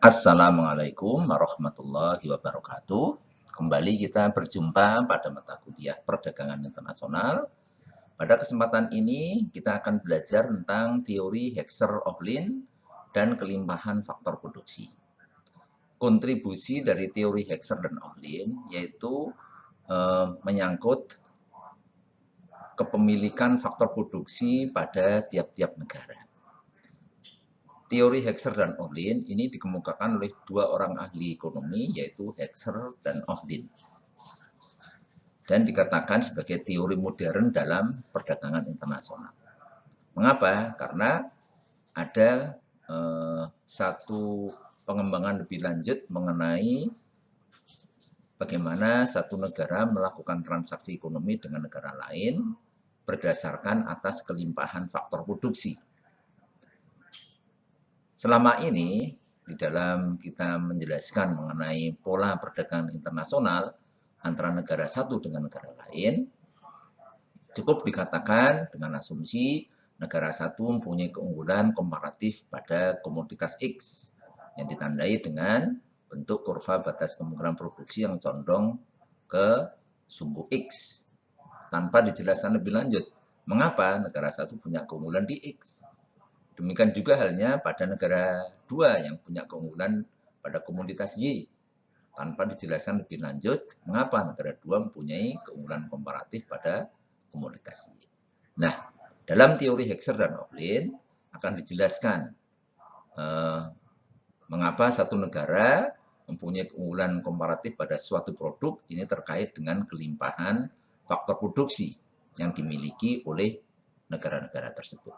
Assalamualaikum warahmatullahi wabarakatuh. Kembali kita berjumpa pada mata kuliah perdagangan internasional. Pada kesempatan ini kita akan belajar tentang teori Hexer-Ohlin dan kelimpahan faktor produksi. Kontribusi dari teori Hexer dan Ohlin yaitu menyangkut kepemilikan faktor produksi pada tiap-tiap negara. Teori Hexer dan Ohlin ini dikemukakan oleh dua orang ahli ekonomi, yaitu Hexer dan Ohlin. Dan dikatakan sebagai teori modern dalam perdagangan internasional. Mengapa? Karena ada satu pengembangan lebih lanjut mengenai bagaimana satu negara melakukan transaksi ekonomi dengan negara lain berdasarkan atas kelimpahan faktor produksi. Selama ini, di dalam kita menjelaskan mengenai pola perdagangan internasional antara negara satu dengan negara lain, cukup dikatakan dengan asumsi negara satu mempunyai keunggulan komparatif pada komoditas X yang ditandai dengan bentuk kurva batas kemungkinan produksi yang condong ke sumbu X tanpa dijelaskan lebih lanjut mengapa negara satu punya keunggulan di X. Demikian juga halnya pada negara dua yang punya keunggulan pada komoditas Y. Tanpa dijelaskan lebih lanjut, mengapa negara dua mempunyai keunggulan komparatif pada komoditas Y. Nah, dalam teori Hexer dan Ohlin akan dijelaskan mengapa satu negara mempunyai keunggulan komparatif pada suatu produk, ini terkait dengan kelimpahan faktor produksi yang dimiliki oleh negara-negara tersebut.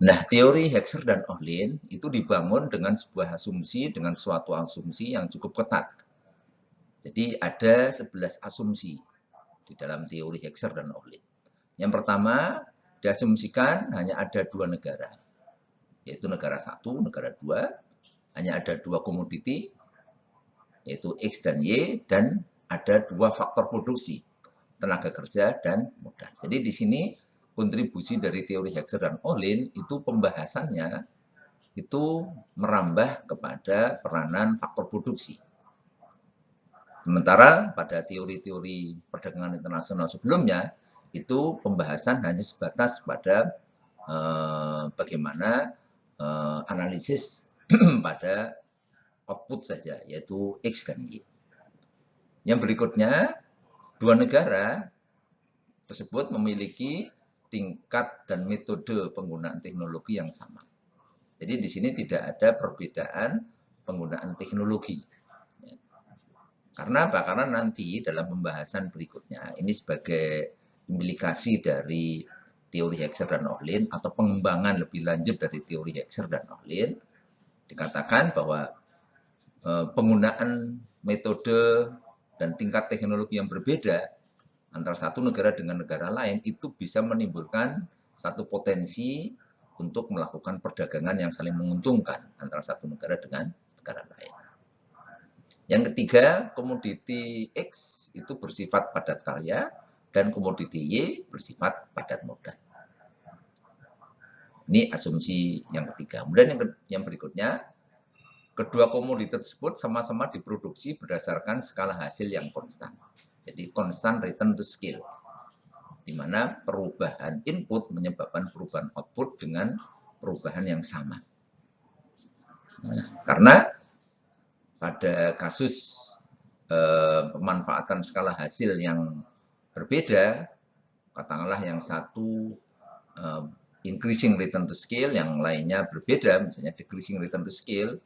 Nah, teori Hexer dan Ohlin itu dibangun dengan sebuah asumsi, dengan suatu asumsi yang cukup ketat. Jadi ada 11 asumsi di dalam teori Hexer dan Ohlin. Yang pertama, diasumsikan hanya ada dua negara, yaitu negara satu, negara dua, hanya ada dua komoditi, yaitu X dan Y, dan ada dua faktor produksi, tenaga kerja dan modal. Jadi di sini kontribusi dari teori Hexer dan Ohlin itu pembahasannya itu merambah kepada peranan faktor produksi. Sementara pada teori-teori perdagangan internasional sebelumnya itu pembahasan hanya sebatas pada bagaimana analisis pada output saja, yaitu X dan Y. Yang berikutnya, dua negara tersebut memiliki tingkat dan metode penggunaan teknologi yang sama. Jadi di sini tidak ada perbedaan penggunaan teknologi. Karena apa? Karena nanti dalam pembahasan berikutnya, ini sebagai implikasi dari teori Hexer dan Ohlin atau pengembangan lebih lanjut dari teori Hexer dan Ohlin, dikatakan bahwa penggunaan metode dan tingkat teknologi yang berbeda antara satu negara dengan negara lain itu bisa menimbulkan satu potensi untuk melakukan perdagangan yang saling menguntungkan antara satu negara dengan negara lain. Yang ketiga, komoditi X itu bersifat padat karya dan komoditi Y bersifat padat modal. Ini asumsi yang ketiga. Kemudian yang berikutnya, kedua komoditi tersebut sama-sama diproduksi berdasarkan skala hasil yang konstan. Jadi constant return to scale, di mana perubahan input menyebabkan perubahan output dengan perubahan yang sama. Nah, karena pada kasus pemanfaatan skala hasil yang berbeda, katakanlah yang satu increasing return to scale, yang lainnya berbeda, misalnya decreasing return to scale,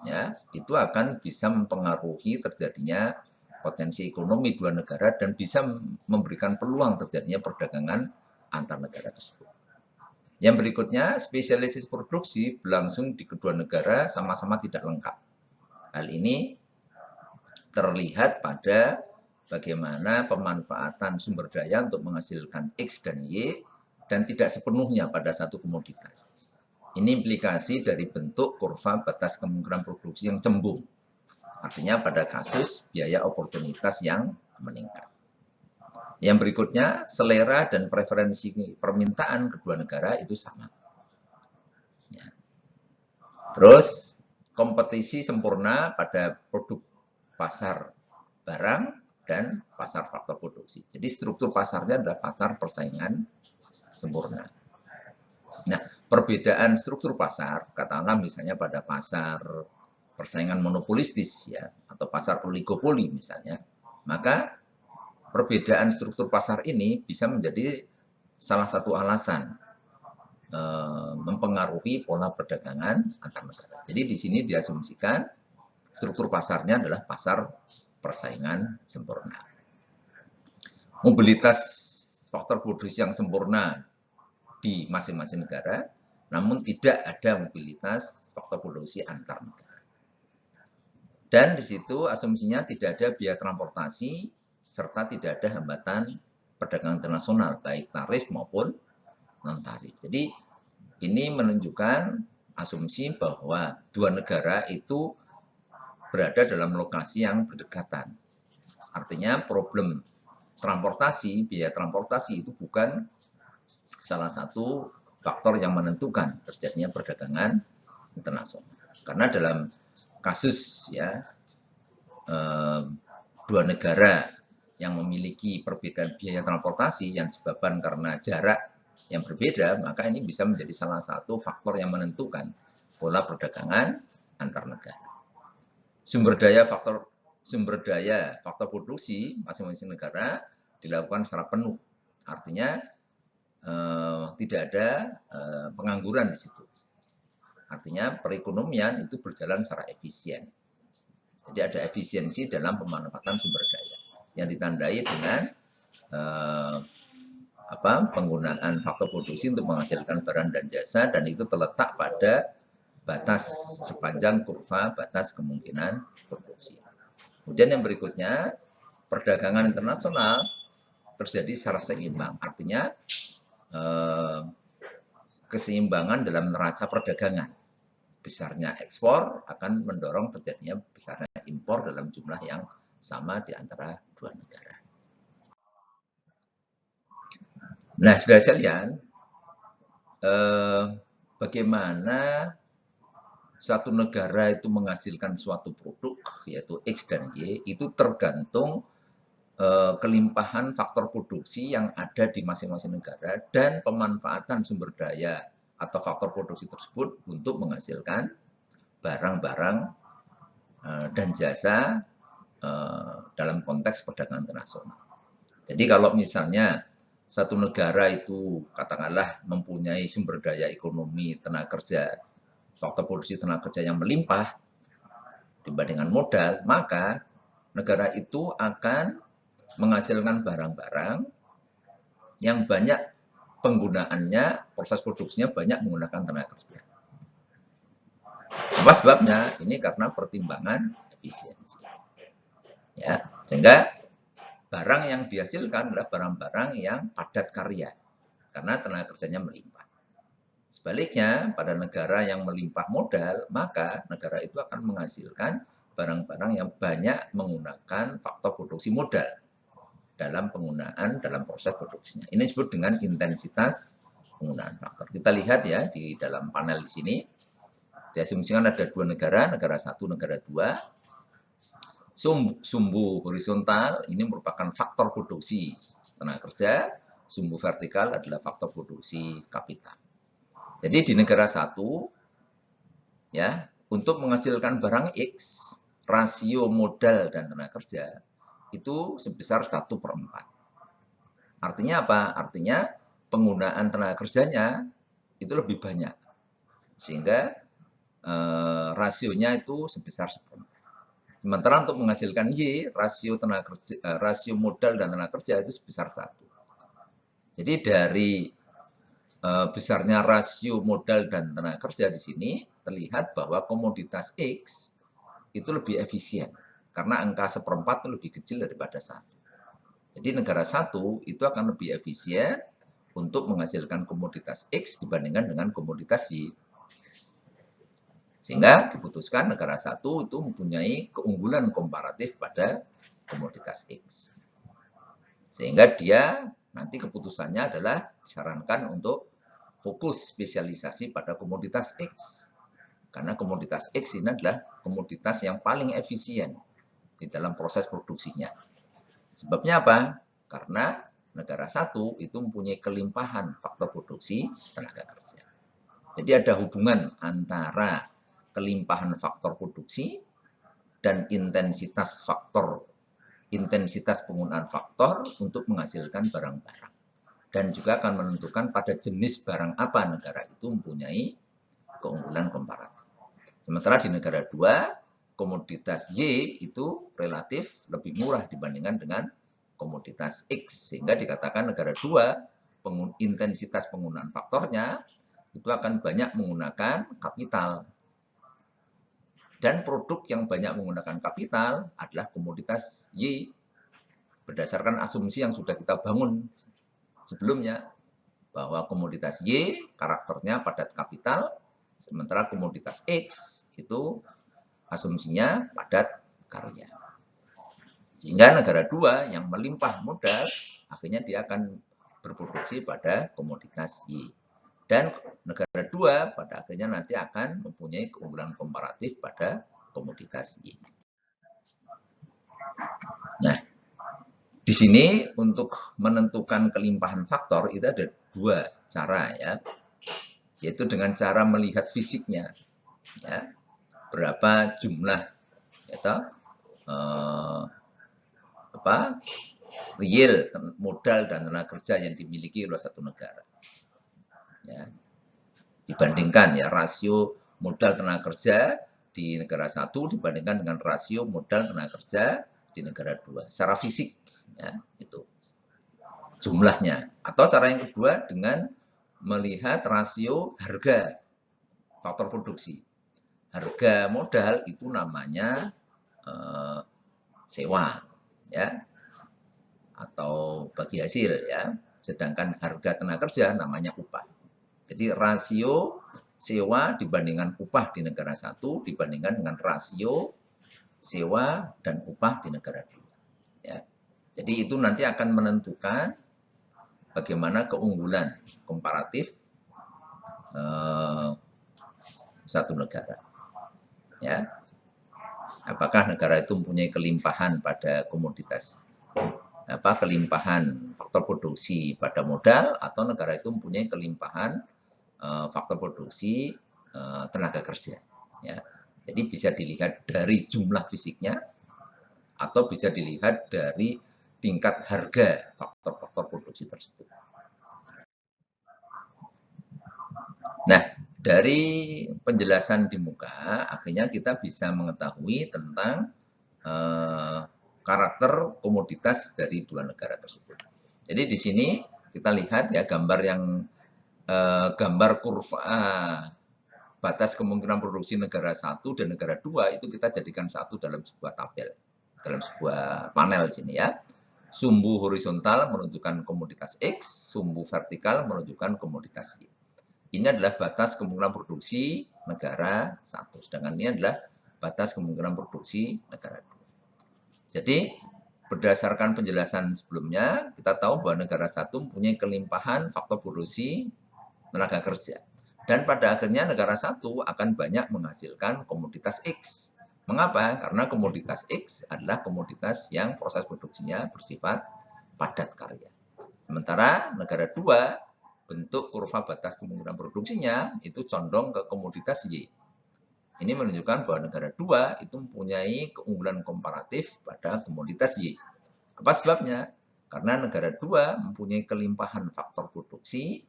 ya, itu akan bisa mempengaruhi terjadinya potensi ekonomi dua negara dan bisa memberikan peluang terjadinya perdagangan antar negara tersebut. Yang berikutnya, spesialisasi produksi berlangsung di kedua negara sama-sama tidak lengkap. Hal ini terlihat pada bagaimana pemanfaatan sumber daya untuk menghasilkan X dan Y dan tidak sepenuhnya pada satu komoditas. Ini implikasi dari bentuk kurva batas kemungkinan produksi yang cembung. Artinya pada kasus biaya oportunitas yang meningkat. Yang berikutnya, selera dan preferensi permintaan kedua negara itu sama. Terus kompetisi sempurna pada produk pasar barang dan pasar faktor produksi. Jadi struktur pasarnya adalah pasar persaingan sempurna. Nah, perbedaan struktur pasar, katakanlah misalnya pada pasar persaingan monopolistis ya, atau pasar oligopoli misalnya, maka perbedaan struktur pasar ini bisa menjadi salah satu alasan mempengaruhi pola perdagangan antar negara. Jadi di sini diasumsikan struktur pasarnya adalah pasar persaingan sempurna. Mobilitas faktor produksi yang sempurna di masing-masing negara, namun tidak ada mobilitas faktor produksi antar negara. Dan di situ asumsinya tidak ada biaya transportasi serta tidak ada hambatan perdagangan internasional, baik tarif maupun non-tarif. Jadi ini menunjukkan asumsi bahwa dua negara itu berada dalam lokasi yang berdekatan. Artinya problem transportasi, biaya transportasi itu bukan salah satu faktor yang menentukan terjadinya perdagangan internasional. Karena dalam kasus ya dua negara yang memiliki perbedaan biaya transportasi yang disebabkan karena jarak yang berbeda, maka ini bisa menjadi salah satu faktor yang menentukan pola perdagangan antar negara. Sumber daya faktor produksi masing-masing negara dilakukan secara penuh. Artinya tidak ada pengangguran di situ. Artinya perekonomian itu berjalan secara efisien. Jadi ada efisiensi dalam pemanfaatan sumber daya yang ditandai dengan penggunaan faktor produksi untuk menghasilkan barang dan jasa, dan itu terletak pada batas sepanjang kurva batas kemungkinan produksi. Kemudian yang berikutnya, perdagangan internasional terjadi secara seimbang. Artinya keseimbangan dalam neraca perdagangan. Besarnya ekspor akan mendorong terjadinya besarnya impor dalam jumlah yang sama di antara dua negara. Nah, saudara sekalian, bagaimana suatu negara itu menghasilkan suatu produk, yaitu X dan Y, itu tergantung kelimpahan faktor produksi yang ada di masing-masing negara dan pemanfaatan sumber daya atau faktor produksi tersebut untuk menghasilkan barang-barang dan jasa dalam konteks perdagangan internasional. Jadi kalau misalnya satu negara itu katakanlah mempunyai sumber daya ekonomi tenaga kerja, faktor produksi tenaga kerja yang melimpah dibandingkan modal, maka negara itu akan menghasilkan barang-barang yang banyak penggunaannya, proses produksinya banyak menggunakan tenaga kerja. Apa sebabnya? Ini karena pertimbangan efisiensi. Ya, sehingga barang yang dihasilkan adalah barang-barang yang padat karya, karena tenaga kerjanya melimpah. Sebaliknya, pada negara yang melimpah modal, maka negara itu akan menghasilkan barang-barang yang banyak menggunakan faktor produksi modal dalam penggunaan dalam proses produksinya. Ini disebut dengan intensitas penggunaan faktor. Kita lihat ya di dalam panel di sini, diasumsikan ada dua negara, negara satu, negara dua. Sumbu horizontal ini merupakan faktor produksi tenaga kerja, sumbu vertikal adalah faktor produksi kapital. Jadi di negara satu, ya, untuk menghasilkan barang X, rasio modal dan tenaga kerja itu sebesar 1/4. Artinya apa? Artinya penggunaan tenaga kerjanya itu lebih banyak. Sehingga rasionya itu sebesar 1/4. Sementara untuk menghasilkan Y, rasio modal dan tenaga kerja itu sebesar 1. Jadi dari besarnya rasio modal dan tenaga kerja di sini terlihat bahwa komoditas X itu lebih efisien karena angka 1/4 itu lebih kecil daripada 1. Jadi negara satu itu akan lebih efisien untuk menghasilkan komoditas X dibandingkan dengan komoditas Y. Sehingga diputuskan negara satu itu mempunyai keunggulan komparatif pada komoditas X. Sehingga dia nanti keputusannya adalah disarankan untuk fokus spesialisasi pada komoditas X. Karena komoditas X ini adalah komoditas yang paling efisien di dalam proses produksinya. Sebabnya apa? Karena negara satu itu mempunyai kelimpahan faktor produksi tenaga kerja. Jadi ada hubungan antara kelimpahan faktor produksi dan intensitas penggunaan faktor untuk menghasilkan barang-barang. Dan juga akan menentukan pada jenis barang apa negara itu mempunyai keunggulan komparatif. Sementara di negara 2, komoditas Y itu relatif lebih murah dibandingkan dengan komoditas X. Sehingga dikatakan negara 2, intensitas penggunaan faktornya itu akan banyak menggunakan kapital. Dan produk yang banyak menggunakan kapital adalah komoditas Y. Berdasarkan asumsi yang sudah kita bangun sebelumnya, bahwa komoditas Y karakternya padat kapital, sementara komoditas X itu asumsinya padat karya. Sehingga negara 2 yang melimpah modal, akhirnya dia akan berproduksi pada komoditas Y. Dan negara 2 pada akhirnya nanti akan mempunyai keunggulan komparatif pada komoditas Y. Nah, di sini untuk menentukan kelimpahan faktor itu ada 2 cara ya, yaitu dengan cara melihat fisiknya, ya, berapa jumlah real modal dan tenaga kerja yang dimiliki oleh satu negara. Ya, dibandingkan ya rasio modal tenaga kerja di negara 1 dibandingkan dengan rasio modal tenaga kerja di negara 2 secara fisik, ya, itu jumlahnya. Atau cara yang kedua dengan melihat rasio harga faktor produksi. Harga modal itu namanya sewa, ya, atau bagi hasil, ya. Sedangkan harga tenaga kerja namanya upah. Jadi rasio sewa dibandingkan upah di negara 1 dibandingkan dengan rasio sewa dan upah di negara 2. Ya. Jadi itu nanti akan menentukan bagaimana keunggulan komparatif satu negara. Ya. Apakah negara itu mempunyai kelimpahan pada komoditas, kelimpahan faktor produksi pada modal, atau negara itu mempunyai kelimpahan faktor produksi tenaga kerja. Ya. Jadi bisa dilihat dari jumlah fisiknya atau bisa dilihat dari tingkat harga faktor-faktor produksi tersebut. Nah, dari penjelasan di muka, akhirnya kita bisa mengetahui tentang karakter komoditas dari 2 negara tersebut. Jadi di sini kita lihat ya gambar kurva batas kemungkinan produksi negara 1 dan negara 2 itu kita jadikan satu dalam sebuah tabel, dalam sebuah panel sini ya. Sumbu horizontal menunjukkan komoditas X, sumbu vertikal menunjukkan komoditas Y. Ini adalah batas kemungkinan produksi negara 1, sedangkan ini adalah batas kemungkinan produksi negara 2. Jadi berdasarkan penjelasan sebelumnya, kita tahu bahwa negara 1 mempunyai kelimpahan faktor produksi tenaga kerja. Dan pada akhirnya negara 1 akan banyak menghasilkan komoditas X. Mengapa? Karena komoditas X adalah komoditas yang proses produksinya bersifat padat karya. Sementara negara 2, bentuk kurva batas kemungkinan produksinya itu condong ke komoditas Y. Ini menunjukkan bahwa negara 2 itu mempunyai keunggulan komparatif pada komoditas Y. Apa sebabnya? Karena negara 2 mempunyai kelimpahan faktor produksi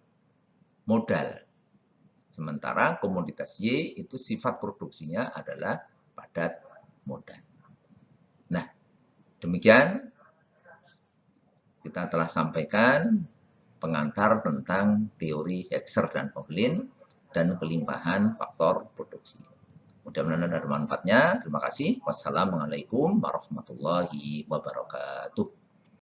modal. Sementara komoditas Y itu sifat produksinya adalah padat modal. Nah, demikian kita telah sampaikan pengantar tentang teori Hexer dan Ohlin dan kelimpahan faktor produksi. Mudah-mudahan ada manfaatnya. Terima kasih. Wassalamualaikum warahmatullahi wabarakatuh.